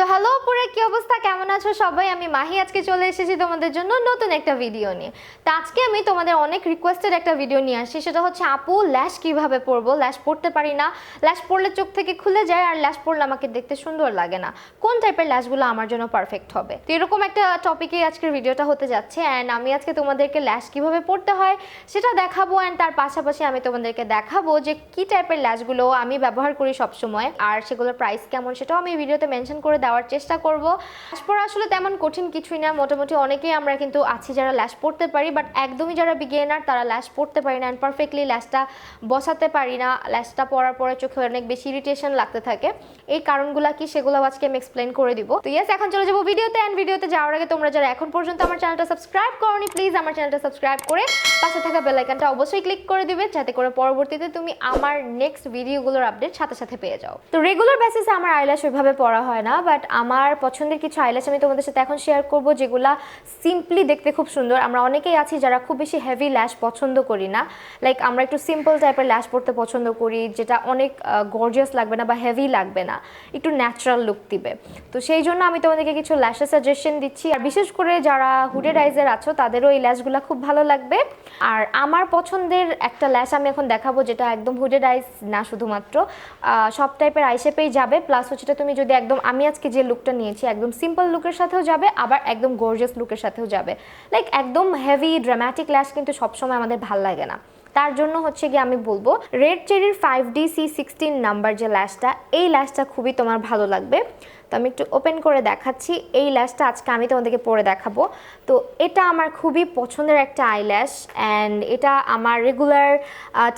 তো হ্যালো পুরো কি অবস্থা, কেমন আছো সবাই? আমি মাহি আজকে চলে এসেছি তোমাদের জন্য নতুন একটা ভিডিও নিয়ে। তো আজকে আমি তোমাদের অনেক রিকোয়েস্টেড একটা ভিডিও নিয়ে আসছি, সেটা হচ্ছে আপু ল্যাশ কিভাবে পরবো, ল্যাশ পরতে পারি না, ল্যাশ পরলে চোখ থেকে খুলে যায় আর ল্যাশ পরলে আমাকে দেখতে সুন্দর লাগে না, কোন টাইপের ল্যাশগুলো আমার জন্য পারফেক্ট হবে। তো এরকম একটা টপিকে আজকের ভিডিওটা হতে যাচ্ছে অ্যান্ড আমি আজকে তোমাদেরকে ল্যাশ কিভাবে পরতে হয় সেটা দেখাবো অ্যান্ড তার পাশাপাশি আমি তোমাদেরকে দেখাবো যে কি টাইপের ল্যাশগুলো আমি ব্যবহার করি সবসময় আর সেগুলোর প্রাইস কেমন সেটাও আমি ভিডিওতে মেনশন করে দেওয়ার চেষ্টা করব। ল্যাশ পরা আসলে তেমন কঠিন কিছুই না, মোটামুটি অনেকেই আমরা কিন্তু আছি যারা ল্যাশ পরতে পারি, বাট একদমই যারা বিগিনার তারা ল্যাশ পরতে পারি না অ্যান্ড পারফেক্টলি ল্যাশটা বসাতে পারি না। ল্যাশটা পরার পরে চোখে অনেক বেশি ইরিটেশন লাগতে থাকে। এই কারণগুলো কি সেগুলো আজকে আমি এক্সপ্লেন করে দিব। তো ইয়েস, এখন চলে যাবো ভিডিওতে অ্যান্ড ভিডিওতে যাওয়ার আগে তোমরা যারা এখন পর্যন্ত আমার চ্যানেলটা সাবস্ক্রাইব করোনি প্লিজ আমার চ্যানেলটা সাবস্ক্রাইব করে পাশে থাকা বেল আইকনটা অবশ্যই ক্লিক করে দিবে, যাতে করে পরবর্তীতে তুমি আমার নেক্সট ভিডিওগুলোর আপডেট সাথে সাথে পেয়ে যাও। তো রেগুলার বেসিসে আমার আইল্যাশ ওইভাবে পরা হয় না, বাট আমার পছন্দের কিছু আইল্যাশ আমি তোমাদের সাথে এখন শেয়ার করব যেগুলা সিম্পলি দেখতে খুব সুন্দর। আমরা অনেকেই আছি যারা খুব বেশি হেভি ল্যাশ পছন্দ করি না, লাইক আমরা একটু সিম্পল টাইপের ল্যাশ পরতে পছন্দ করি, যেটা অনেক গর্জিয়াস লাগবে না বা হেভি লাগবে না, একটু ন্যাচারাল লুক দিবে। তো সেই জন্য আমি তোমাদেরকে কিছু ল্যাশের সাজেশন দিচ্ছি, আর বিশেষ করে যারা হুডেড আইজের আছো তাদেরও এই ল্যাশগুলো খুব ভালো লাগবে। আর আমার পছন্দের একটা ল্যাশ আমি এখন দেখাবো যেটা একদম হুডেড আইজ না, শুধুমাত্র সব টাইপের আই শেপেই যাবে, প্লাস হচ্ছে তুমি যদি একদম আমি আজকে যে লুকটা নিয়েছি একদম সিম্পল লুকের সাথেও যাবে, আবার একদম গর্জিয়াস লুকের সাথেও যাবে। লাইক একদম হেভি ড্রামাটিক ল্যাশ কিন্তু সবসময় আমাদের ভাল লাগে না, তার জন্য হচ্ছে গিয়ে আমি বলবো রেড চেরির 5D C16 নাম্বার যে ল্যাশটা, এই ল্যাশটা খুবই তোমার ভালো লাগবে। তো আমি একটু ওপেন করে দেখাচ্ছি, এই ল্যাশটা আজকে আমি তোমাদেরকে পরে দেখাবো। তো এটা আমার খুবই পছন্দের একটা আইল্যাশ অ্যান্ড এটা আমার রেগুলার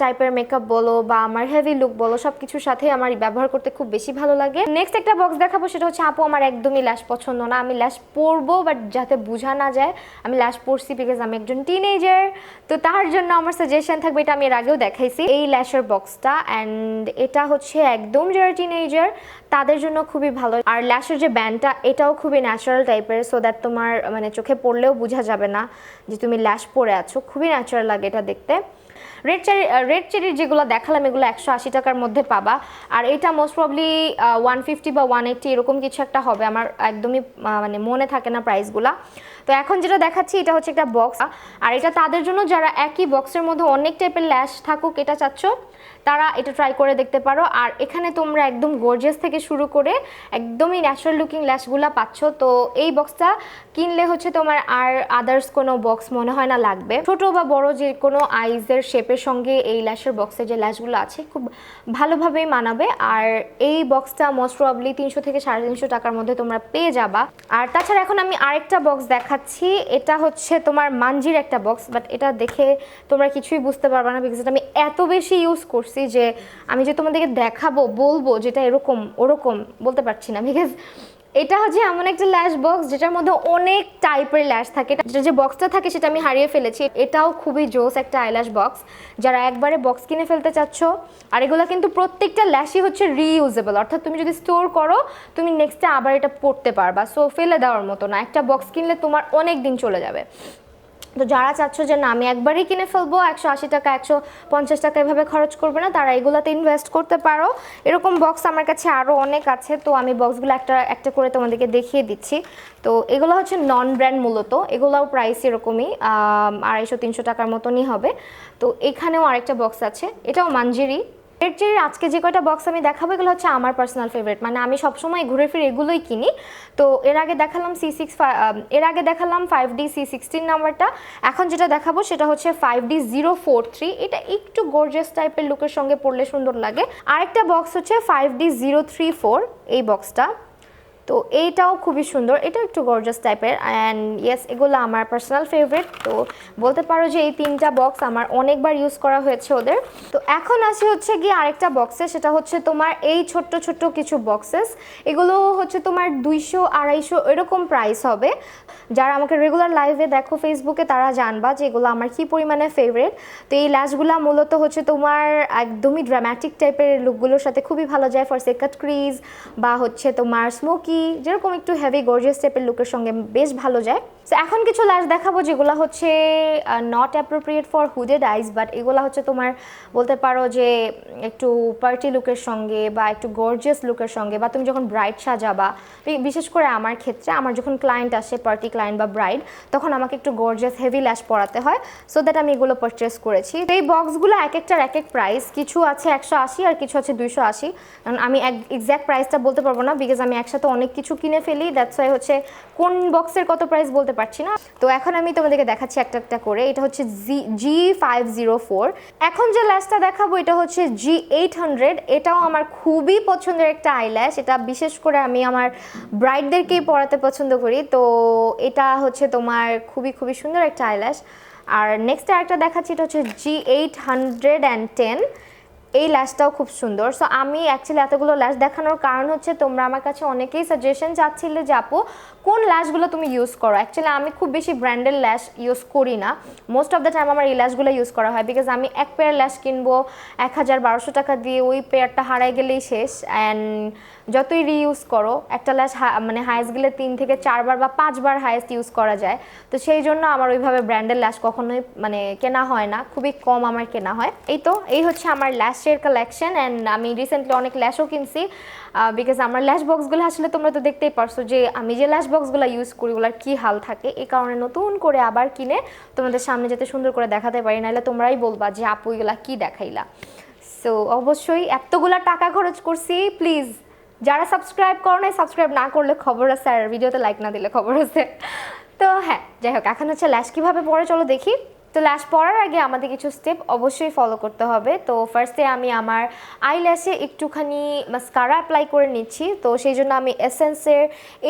টাইপের মেকআপ বলো বা আমার হেভি লুক বলো সব কিছুর সাথে আমার ব্যবহার করতে খুব বেশি ভালো লাগে। নেক্সট একটা বক্স দেখাবো, সেটা হচ্ছে আপু আমার একদমই ল্যাশ পছন্দ না, আমি ল্যাশ পরবো বাট যাতে বোঝা না যায় আমি ল্যাশ পরছি বিকজ আমি একজন টিনেজার। তো তার জন্য আমার সাজেশন থাকবে, এটা আমি এর আগেও দেখাইছি, এই ল্যাশের বক্সটা অ্যান্ড এটা হচ্ছে একদম যারা টিনেজার তাদের জন্য খুবই ভালো। আর ল্যাশের যে ব্যান্ডটা এটাও খুবই ন্যাচারাল টাইপের, সো দ্যাট তোমার মানে চোখে পড়লেও বোঝা যাবে না যে তুমি ল্যাশ পরে আছো, খুবই ন্যাচারাল লাগে এটা দেখতে। রেড চেরির যেগুলো দেখালাম এগুলো 180 টাকার মধ্যে পাবা, আর এটা মোস্ট প্রবলি 150 বা 180 এরকম কিছু একটা হবে, আমার একদমই মানে মনে থাকে না প্রাইসগুলা। তো এখন যেটা দেখাচ্ছি এটা হচ্ছে একটা বক্স, আর এটা তাদের জন্য যারা একই বক্সের মধ্যে অনেক টাইপের ল্যাশ থাকুক এটা চাচ্ছ তারা এটা ট্রাই করে দেখতে পারো। আর এখানে তোমরা একদম গর্জিয়াস থেকে শুরু করে একদমই ন্যাচারাল লুকিং ল্যাশগুলো পাচ্ছ। তো এই বক্সটা কিনলে হচ্ছে তোমার আর আদার্স কোনো বক্স মনে হয় না লাগবে, ছোট বা বড় যে কোনো আইজের শেপের সঙ্গে এই ল্যাশের বক্সে যে ল্যাশগুলো আছে খুব ভালোভাবেই মানাবে। আর এই বক্সটা মোস্ট প্রবলি 300 থেকে 350 টাকার মধ্যে তোমরা পেয়ে যাবা। আর তাছাড়া এখন আমি আরেকটা বক্স দেখাচ্ছি, এটা হচ্ছে তোমার মানজির একটা বক্স, বাট এটা দেখে তোমরা কিছুই বুঝতে পারবে না বিকজ আমি এত বেশি ইউজ করছি যে আমি যে তোমাদেরকে দেখাবো বলবো যেটা এরকম ওরকম বলতে পারছি না, বিকজ এটা হচ্ছে এমন একটা ল্যাশ বক্স যেটার মধ্যে অনেক টাইপের ল্যাশ থাকে, যেটা যে বক্সটা থাকে সেটা আমি হারিয়ে ফেলেছি। এটাও খুবই জোস একটা আইল্যাশ বক্স যারা একবারে বক্স কিনে ফেলতে চাচ্ছ। আর এগুলো কিন্তু প্রত্যেকটা ল্যাশই হচ্ছে রিইউজেবল, অর্থাৎ তুমি যদি স্টোর করো তুমি নেক্সটে আবার এটা পড়তে পারবা, সো ফেলে দেওয়ার মতো না, একটা বক্স কিনলে তোমার অনেক দিন চলে যাবে। তো যারা চাচ্ছ যে না আমি একবারই কিনে ফেলবো 180 টাকা 150 টাকা এভাবে খরচ করবে না, তারা এগুলোতে ইনভেস্ট করতে পারো। এরকম বক্স আমার কাছে আরও অনেক আছে, তো আমি বক্সগুলো একটা একটা করে তোমাদেরকে দেখিয়ে দিচ্ছি। তো এগুলো হচ্ছে নন ব্র্যান্ড, মূলত এগুলোও প্রাইস এরকমই 250-300 টাকার মতনই হবে। তো এখানেও আরেকটা বক্স আছে, এটাও মানজিরি। রেড চেরির আজকে যে কয়টা বক্স আমি দেখাবো এগুলো হচ্ছে আমার পার্সোনাল ফেভারিট, মানে আমি সবসময় ঘুরে ফিরে এগুলোই কিনি। তো এর আগে দেখালাম 5D C16 নাম্বারটা, এখন যেটা দেখাবো সেটা হচ্ছে 5D 043, এটা একটু গর্জিয়াস টাইপের লুকের সঙ্গে পরলে সুন্দর লাগে। আরেকটা বক্স হচ্ছে 5D 034, এই বক্সটা, তো এইটাও খুবই সুন্দর, এটা একটু গর্জাস টাইপের অ্যান্ড ইয়েস এগুলো আমার পার্সোনাল ফেভারিট। তো বলতে পারো যে এই তিনটা বক্স আমার অনেকবার ইউজ করা হয়েছে ওদের। তো এখন আসি হচ্ছে গিয়ে আরেকটা বক্সে, সেটা হচ্ছে তোমার এই ছোট্ট ছোট্ট কিছু বক্সেস, এগুলো হচ্ছে তোমার 200-250 এরকম প্রাইস হবে। যারা আমাকে রেগুলার লাইভে দেখো ফেসবুকে তারা জানবা যে এগুলো আমার কী পরিমাণে ফেভারিট। তো এই ল্যাশগুলো মূলত হচ্ছে তোমার একদমই ড্রামাটিক টাইপের লুকগুলোর সাথে খুবই ভালো যায়, ফর সেকাট ক্রিজ বা হচ্ছে তোমার স্মোকি যেরকম একটু হেভি গর্জিয়াস টাইপের লুকের সঙ্গে বেশ ভালো যায়। সো এখন কিছু ল্যাশ দেখাবো যেগুলো হচ্ছে not appropriate for hooded eyes, but এগুলো হচ্ছে তোমার বলতে পারো যে একটু পার্টি লুকের সঙ্গে বা একটু গর্জিয়াস লুকের সঙ্গে, বা তুমি যখন ব্রাইড সাজাবা, বিশেষ করে আমার ক্ষেত্রে আমার যখন ক্লায়েন্ট আসে পার্টি ক্লায়েন্ট বা ব্রাইড, তখন আমাকে একটু গর্জিয়াস হেভি ল্যাশ পরাতে হয়, সো দ্যাট আমি এগুলো পারচেস করেছি। এই বক্সগুলো এক একটার এক এক প্রাইস, কিছু আছে 180 আর কিছু আছে 280, কারণ আমি এক্স্যাক্ট প্রাইসটা বলতে পারবো না বিকজ আমি একসাথে অনেক কিছু কিনে ফেলি, দ্যাটস ওয়াই হচ্ছে কোন বক্সের কত প্রাইস বলতে পারছি না। তো এখন আমি তোমাদেরকে দেখাচ্ছি একটা একটা করে। এটা হচ্ছে G504। এখন যে ল্যাশটা দেখাবো এটা হচ্ছে G800। এটাও আমার খুবই পছন্দের একটা আইল্যাশ, এটা বিশেষ করে আমি আমার ব্রাইডদেরকেই পরাতে পছন্দ করি। তো এটা হচ্ছে তোমার খুবই খুবই সুন্দর একটা আইল্যাশ। আর নেক্সট আরেকটা দেখাচ্ছি, এটা হচ্ছে G810। এই ল্যাশটাও খুব সুন্দর। সো আমি অ্যাকচুয়ালি এতগুলো ল্যাশ দেখানোর কারণ হচ্ছে তোমরা আমার কাছে অনেকেই সাজেশন চাচ্ছিলে যে আপু কোন ল্যাশগুলো তুমি ইউজ করো। অ্যাকচুয়ালি আমি খুব বেশি ব্র্যান্ডের ল্যাশ ইউজ করি না, মোস্ট অফ দ্য টাইম আমার এই ল্যাশগুলো ইউজ করা হয় বিকজ আমি এক পেয়ার ল্যাশ কিনবো 1000-1200 টাকা দিয়ে, ওই পেয়ারটা হারাই গেলেই শেষ। অ্যান্ড যতই রিইউজ করো একটা ল্যাশ মানে হাইস্ট গেলে 3 থেকে 4 বার বা 5 বার হাইস্ট ইউজ করা যায়। তো সেই জন্য আমার ওইভাবে ব্র্যান্ডের ল্যাশ কখনোই মানে কেনা হয় না, খুবই কম আমার কেনা হয়। এই হচ্ছে আমার ল্যাশের কালেকশন। অ্যান্ড আমি রিসেন্টলি অনেক ল্যাশও কিনছি বিকজ আমার ল্যাশ বক্সগুলো আসলে তোমরা তো দেখতেই পারছো যে আমি যে ল্যাশ বক্সগুলো ইউজ করি ওগুলোর কী হাল থাকে। এই কারণে নতুন করে আবার কিনে তোমাদের সামনে যাতে সুন্দর করে দেখাতে পারি, নাহলে তোমরাই বলবা যে আপু এগুলা কী দেখাইলা। সো অবশ্যই এতগুলা টাকা খরচ করছি, প্লিজ যারা সাবস্ক্রাইব করো না, সাবস্ক্রাইব না করলে খবর আছে, আর ভিডিওতে লাইক না দিলে খবর আছে। তো হ্যাঁ, যাই হোক, এখন হচ্ছে ল্যাশ কীভাবে পরে চলো দেখি। তো ল্যাশ পরার আগে আমাদের কিছু স্টেপ অবশ্যই ফলো করতে হবে। তো ফার্স্টে আমি আমার আইল্যাশে একটুখানি মাস্কারা অ্যাপ্লাই করে নিচ্ছি। তো সেই জন্য আমি এসেন্সের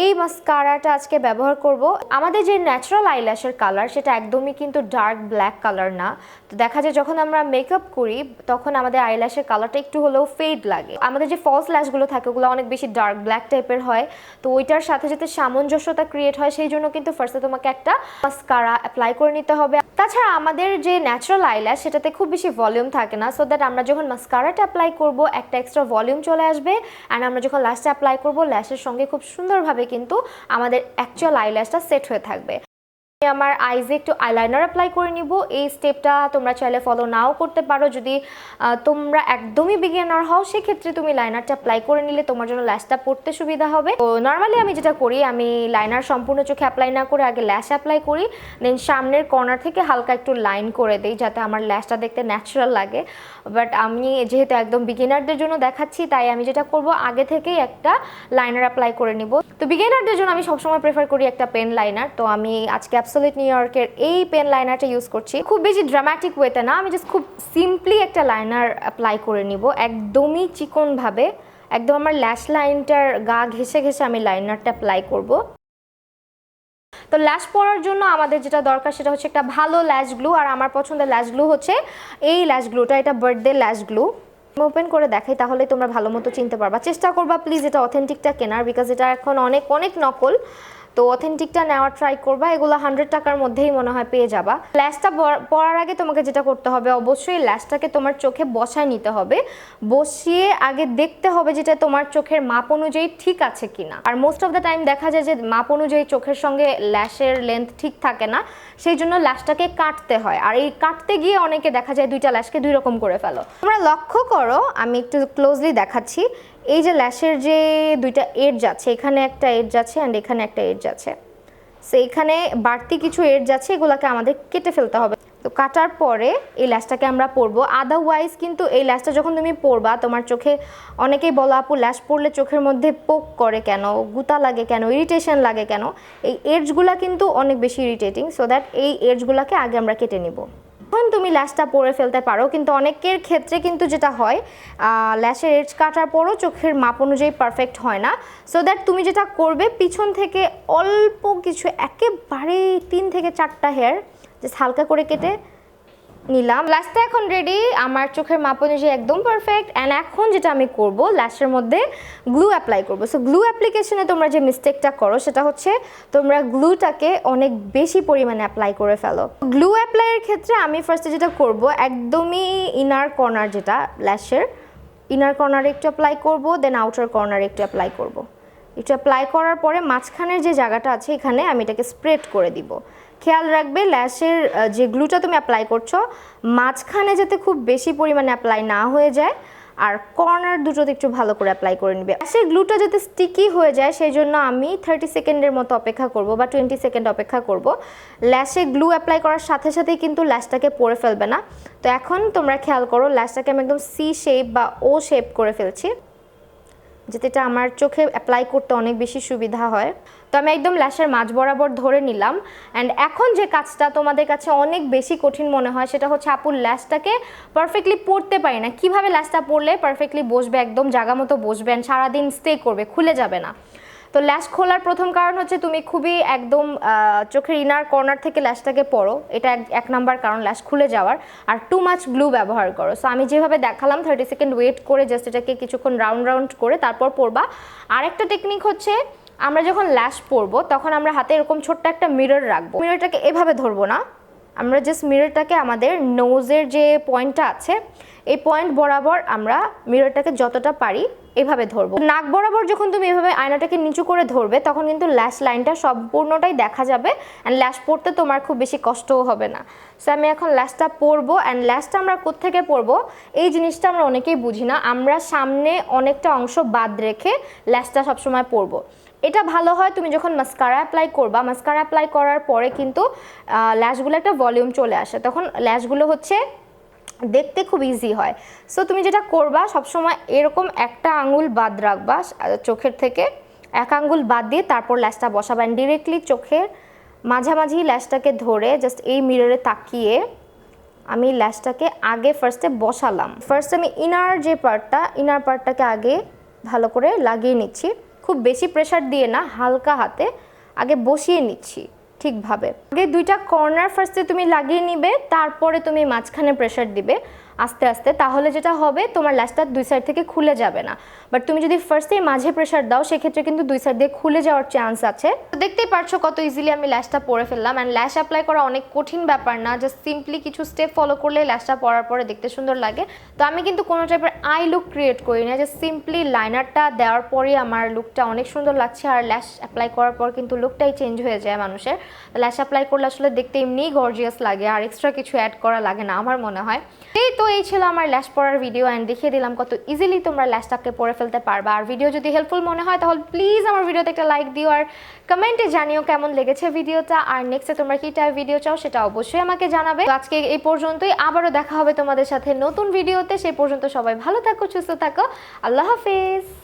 এই মাস্কারাটা আজকে ব্যবহার করব। আমাদের যে ন্যাচারাল আইল্যাশের কালার সেটা একদমই কিন্তু ডার্ক ব্ল্যাক কালার না। তো দেখা যায় যখন আমরা মেকআপ করি তখন আমাদের আইল্যাশের কালারটা একটু হলেও ফেড লাগে। আমাদের যে ফলস ল্যাশগুলো থাকে ওগুলো অনেক বেশি ডার্ক ব্ল্যাক টাইপের হয়, তো ওইটার সাথে যাতে সামঞ্জস্যতা ক্রিয়েট হয় সেই জন্য কিন্তু ফার্স্টে তোমাকে একটা মাস্কারা অ্যাপ্লাই করে নিতে হবে। তাছাড়া আমাদের যে ন্যাচারাল আইল্যাশ সেটাতে খুব বেশি ভলিউম থাকে না, সো দ্যাট আমরা যখন মাস্কারাটা অ্যাপ্লাই করব একটা এক্সট্রা ভলিউম চলে আসবে। অ্যান্ড আমরা যখন ল্যাশটা অ্যাপ্লাই করব ল্যাশের সঙ্গে খুব সুন্দরভাবে কিন্তু আমাদের অ্যাকচুয়াল আইল্যাশটা সেট হয়ে থাকবে। আমার আইজে একটু আইলাইনার অ্যাপ্লাই করে নিব। এই স্টেপটা তোমরা চাইলে ফলো নাও করতে পারো, যদি তোমরা একদমই বিগিনার হও সেক্ষেত্রে তুমি লাইনারটা অ্যাপ্লাই করে নিলে তোমার জন্য ল্যাশটা পড়তে সুবিধা হবে। তো নর্মালি আমি যেটা করি, আমি লাইনার সম্পূর্ণ চোখে অ্যাপ্লাই না করে আগে ল্যাশ অ্যাপ্লাই করি, দেন সামনের কর্নার থেকে হালকা একটু লাইন করে দিই যাতে আমার ল্যাশটা দেখতে ন্যাচারাল লাগে। বাট আমি যেহেতু একদম বিগিনারদের জন্য দেখাচ্ছি তাই আমি যেটা করব আগে থেকেই একটা লাইনার অ্যাপ্লাই করে নিব। তো বিগিনারদের জন্য আমি সবসময় প্রেফার করি একটা পেন লাইনার। তো আমি আজকে অ্যাবসলিউট নিউ ইয়র্কের এই পেন লাইনারটা ইউজ করছি। খুব বেশি ড্রামাটিক ওয়েতে না, আমি জাস্ট খুব সিম্পলি একটা লাইনার অ্যাপ্লাই করে নিব একদমই চিকনভাবে, একদম আমার ল্যাশ লাইনটার গা ঘেঁষে ঘেঁষে আমি লাইনারটা অ্যাপ্লাই করব। তো ল্যাশ পরার জন্য আমাদের যেটা দরকার সেটা হচ্ছে একটা ভালো ল্যাশ গ্লু। আর আমার পছন্দের ল্যাশ গ্লু হচ্ছে এই ল্যাশ গ্লুটা, এটা বার্থডে ল্যাশ গ্লু। ওপেন করে দেখাই তাহলে তোমরা ভালো মতো চিনতে পারবা। চেষ্টা করবা প্লিজ এটা অথেন্টিকটা কেনার, বিকজ এটা এখন অনেক অনেক নকল। তো অথেন্টিকটা নেওয়ার ট্রাই করবা, এগুলো 100 টাকার মধ্যেই মনে হয় পেয়ে যাবা। ল্যাশটা পরার আগে তোমাকে যেটা করতে হবে, অবশ্যই ল্যাশটাকে তোমার চোখে বসায় নিতে হবে। বসিয়ে আগে দেখতে হবে যেটা তোমার চোখের মাপ অনুযায়ী ঠিক আছে কিনা। আর মোস্ট অফ দ্য টাইম দেখা যায় যে মাপ অনুযায়ী চোখের সঙ্গে ল্যাশের লেন্থ ঠিক থাকে না, সেই জন্য ল্যাশটাকে কাটতে হয়। আর এই কাটতে গিয়ে অনেকে দেখা যায় দুইটা ল্যাশকে দুই রকম করে ফেলো। তোমরা লক্ষ্য করো, আমি একটু ক্লোজলি দেখাচ্ছি। এই যে ল্যাশের যে দুইটা এডজ আছে, এখানে একটা এডজ আছে অ্যান্ড এখানে একটা এডজ আছে। সো এখানে বাড়তি কিছু এডজ আছে, এগুলোকে আমাদের কেটে ফেলতে হবে। তো কাটার পরে এই ল্যাশটাকে আমরা পরবো। আদারওয়াইজ কিন্তু এই ল্যাশটা যখন তুমি পরবা তোমার চোখে, অনেকেই বলো আপু ল্যাশ পরলে চোখের মধ্যে পোক করে কেন, গুতা লাগে কেন, ইরিটেশন লাগে কেন, এই এডজগুলা কিন্তু অনেক বেশি ইরিটেটিং। সো দ্যাট এই এডজগুলোকে আগে আমরা কেটে নিব। এখন তুমি ল্যাশটা পরে ফেলতে পারো, কিন্তু অনেকের ক্ষেত্রে কিন্তু যেটা হয় ল্যাশের এডজ কাটার পরও চোখের মাপ অনুযায়ী পারফেক্ট হয় না। সো দ্যাট তুমি যেটা করবে, পিছন থেকে অল্প কিছু একেবারে 3 থেকে 4টা হেয়ার জাস্ট হালকা করে কেটে নিলাম। ল্যাশটা এখন রেডি, আমার চোখের মাপ অনুযায়ী একদম পারফেক্ট। অ্যান্ড এখন যেটা আমি করব, ল্যাশের মধ্যে গ্লু অ্যাপ্লাই করব। সো গ্লু অ্যাপ্লিকেশনে তোমরা যে মিস্টেকটা করো সেটা হচ্ছে তোমরা গ্লুটাকে অনেক বেশি পরিমাণে অ্যাপ্লাই করে ফেলো। গ্লু অ্যাপ্লাইয়ের ক্ষেত্রে আমি ফার্স্টে যেটা করব, একদমই ইনার কর্নার যেটা ল্যাশের ইনার কর্নারে একটু অ্যাপ্লাই করব, দেন আউটার কর্নারে একটু অ্যাপ্লাই করব। একটু অ্যাপ্লাই করার পরে মাঝখানের যে জায়গাটা আছে এখানে আমি এটাকে স্প্রেড করে দিব। খেয়াল রাখবে ল্যাশের যে গ্লুটা তুমি অ্যাপ্লাই করছো মাঝখানে যাতে খুব বেশি পরিমাণে অ্যাপ্লাই না হয়ে যায়, আর কর্নার দুটোতে একটু ভালো করে অ্যাপ্লাই করে নেবে। ল্যাশের গ্লুটা যাতে স্টিকি হয়ে যায় সেই জন্য আমি 30 সেকেন্ডের মতো অপেক্ষা করব বা 20 সেকেন্ড অপেক্ষা করব। ল্যাশে গ্লু অ্যাপ্লাই করার সাথে সাথেই কিন্তু ল্যাশটাকে পরে ফেলবে না। তো এখন তোমরা খেয়াল করো ল্যাশটাকে আমি একদম সি শেপ বা ও শেপ করে ফেলছি, যাতে এটা আমার চোখে অ্যাপ্লাই করতে অনেক বেশি সুবিধা হয়। তো আমি একদম ল্যাশের মাঝ বরাবর ধরে নিলাম। অ্যান্ড এখন যে কাজটা তোমাদের কাছে অনেক বেশি কঠিন মনে হয় সেটা হচ্ছে আপুর ল্যাশটাকে পারফেক্টলি পরতে পারি না, কিভাবে ল্যাশটা পরলে পারফেক্টলি বসবে, একদম জায়গা মতো বসবে অ্যান্ড সারাদিন স্টে করবে, খুলে যাবে না। তো ল্যাশ খোলার প্রথম কারণ হচ্ছে তুমি খুবই একদম চোখের ইনার কর্নার থেকে ল্যাশটাকে পরো, এটা এক নাম্বার কারণ ল্যাশ খুলে যাওয়ার। আর টু মাচ গ্লু ব্যবহার করো। সো আমি যেভাবে দেখালাম 30 সেকেন্ড ওয়েট করে জাস্ট এটাকে কিছুক্ষণ রাউন্ড রাউন্ড করে তারপর পরবা। আরেকটা টেকনিক হচ্ছে আমরা যখন ল্যাশ পরবো তখন আমরা হাতে এরকম ছোট্ট একটা মিরর রাখবো। মিররটাকে এভাবে ধরবো না, আমরা জাস্ট মিররটাকে আমাদের নোজের যে পয়েন্টটা আছে এই পয়েন্ট বরাবর আমরা মিররটাকে যতটা পারি এভাবে ধরবো। নাক বরাবর যখন তুমি এভাবে আয়নাটাকে নিচু করে ধরবে তখন কিন্তু ল্যাশ লাইনটা সম্পূর্ণটাই দেখা যাবে অ্যান্ড ল্যাশ পরতে তোমার খুব বেশি কষ্টও হবে না। সো আমি এখন ল্যাশটা পরবো। অ্যান্ড ল্যাশটা আমরা কোত্থেকে পরবো এই জিনিসটা আমরা অনেকেই বুঝি না, আমরা সামনে অনেকটা অংশ বাদ রেখে ল্যাশটা সবসময় পরবো। এটা ভালো হয় তুমি যখন মাস্কারা অ্যাপ্লাই করবা, মাস্কারা অ্যাপ্লাই করার পরে কিন্তু ল্যাশগুলো একটা ভলিউম চলে আসে, তখন ল্যাশগুলো হচ্ছে দেখতে খুব ইজি হয়। সো তুমি যেটা করবা সবসময় এরকম একটা আঙুল বাদ রাখবা চোখের থেকে, এক আঙুল বাদ দিয়ে তারপর ল্যাশটা বসাবা। ডিরেক্টলি চোখের মাঝামাঝি ল্যাশটাকে ধরে জাস্ট এই মিররে তাকিয়ে আমি ল্যাশটাকে আগে ফার্স্টে বসালাম। ফার্স্ট আমি ইনার পার্টটাকে আগে ভালো করে লাগিয়ে নিচ্ছি, খুব বেশি প্রেশার দিয়ে না, হালকা হাতে আগে বসিয়ে নিচ্ছি ঠিকভাবে। আগে দুইটা কর্নার ফার্স্টে তুমি লাগিয়ে নিবে, তারপরে তুমি মাঝখানে প্রেশার দিবে আস্তে আস্তে, তাহলে যেটা হবে তোমার ল্যাশটা দুই সাইড থেকে খুলে যাবে না। বাট তুমি যদি ফার্স্টেই মাঝে প্রেশার দাও সেক্ষেত্রে কিন্তু দুই সাইড দিয়ে খুলে যাওয়ার চান্স আছে। তো দেখতেই পারছো কত ইজিলি আমি ল্যাশটা পরে ফেললাম। অ্যান্ড ল্যাশ অ্যাপ্লাই করা অনেক কঠিন ব্যাপার না, জাস্ট সিম্পলি কিছু স্টেপ ফলো করলে ল্যাশটা পরার পরে দেখতে সুন্দর লাগে। তো আমি কিন্তু কোনো টাইপের আই লুক ক্রিয়েট করি না, জাস্ট সিম্পলি লাইনারটা দেওয়ার পরেই আমার লুকটা অনেক সুন্দর লাগছে। আর ল্যাশ অ্যাপ্লাই করার পর কিন্তু লুকটাই চেঞ্জ হয়ে যায় মানুষের। ল্যাশ অ্যাপ্লাই করলে আসলে দেখতে এমনিই গর্জিয়াস লাগে, আর এক্সট্রা কিছু অ্যাড করা লাগে না আমার মনে হয়। এই ছিল আমার ল্যাশ পরার ভিডিও, অ্যান্ড দেখিয়ে দিলাম কত ইজিলি তোমরা ল্যাশটাকে পরে ফেলতে পারবা। আর ভিডিও যদি হেল্পফুল মনে হয় তাহলে প্লিজ আমার ভিডিওতে একটা লাইক দিও আর কমেন্টে জানিও কেমন লেগেছে ভিডিওটা, আর নেক্সটে তোমরা কি টাইপ ভিডিও চাও সেটা অবশ্যই আমাকে জানাবে। তো আজকে এই পর্যন্তই, আবারও দেখা হবে তোমাদের সাথে নতুন ভিডিওতে। সেই পর্যন্ত সবাই ভালো থাকো, সুস্থ থাকো, আল্লাহ হাফেজ।